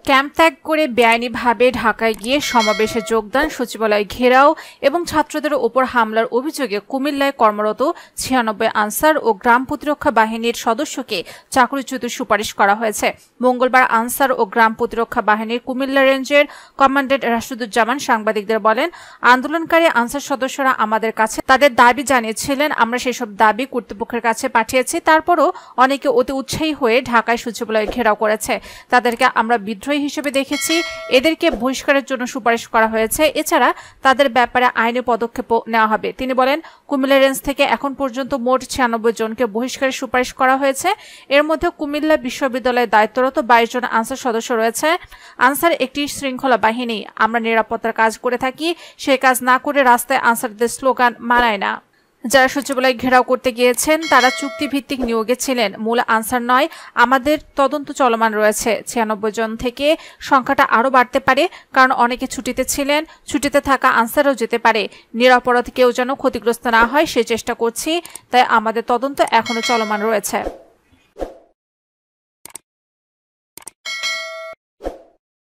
Camp ত্যাগ করে বেআইনিভাবে ঢাকায় গিয়ে সমাবেশে যোগদান, সচিবালয় ঘেরাও এবং ছাত্রদের ওপর হামলার অভিযোগে কুমিল্লায় কর্মরত ৯৬ আনসার ও গ্রাম প্রতিরক্ষা বাহিনীর সদস্যকে চাকরিচ্যুতির সুপারিশ করা হয়েছে। মঙ্গলবার আনসার ও গ্রাম প্রতিরক্ষা বাহিনীর কুমিল্লা রেঞ্জের কমান্ড্যান্ট রাশিদুজ্জামান সাংবাদিকদের বলেন, আন্দোলনকারী আনসার সদস্যরা আমাদের কাছে তাদের দাবি জানিয়েছিলেন। আমরা সেসব দাবি কর্তৃপক্ষের কাছে পাঠিয়েছি। তারপরও অনেকে অতি উৎসাহী হয়ে ঢাকায় সচিবালয় ঘেরাও করেছে। তাদেরকে আমরা বিদ্রোহী হিসেবে দেখেছি। এদেরকে বহিষ্কারের জন্য সুপারিশ করা হয়েছে। এছাড়া তাদের ব্যাপারে আইনি পদক্ষেপ নেওয়া হবে। তিনি বলেন, কুমিল্লা রেঞ্জ থেকে এখন পর্যন্ত মোট ৯৬ জনকে বহিষ্কারের সুপারিশ করা হয়েছে। এর মধ্যে কুমিল্লা বিশ্ববিদ্যালয়ে দায়িত্বরত ২২ জন আনসার সদস্য রয়েছে। আনসার একটি শৃঙ্খলা বাহিনী। আমরা নিরাপত্তার কাজ করে থাকি। সেই কাজ না করে রাস্তায় আনসারদের স্লোগান মানায় না। যারা সচিবালয় ঘেরাও করতে গিয়েছেন তারা চুক্তিভিত্তিক নিয়োগে ছিলেন, মূল আনসার নয়। আমাদের তদন্ত চলমান রয়েছে। ৯৬ জন থেকে সংখ্যাটা আরও বাড়তে পারে, কারণ অনেকে ছুটিতে ছিলেন। ছুটিতে থাকা আনসারও যেতে পারে। নিরপরাধ কেউ যেন ক্ষতিগ্রস্ত না হয় সে চেষ্টা করছি, তাই আমাদের তদন্ত এখনো চলমান রয়েছে।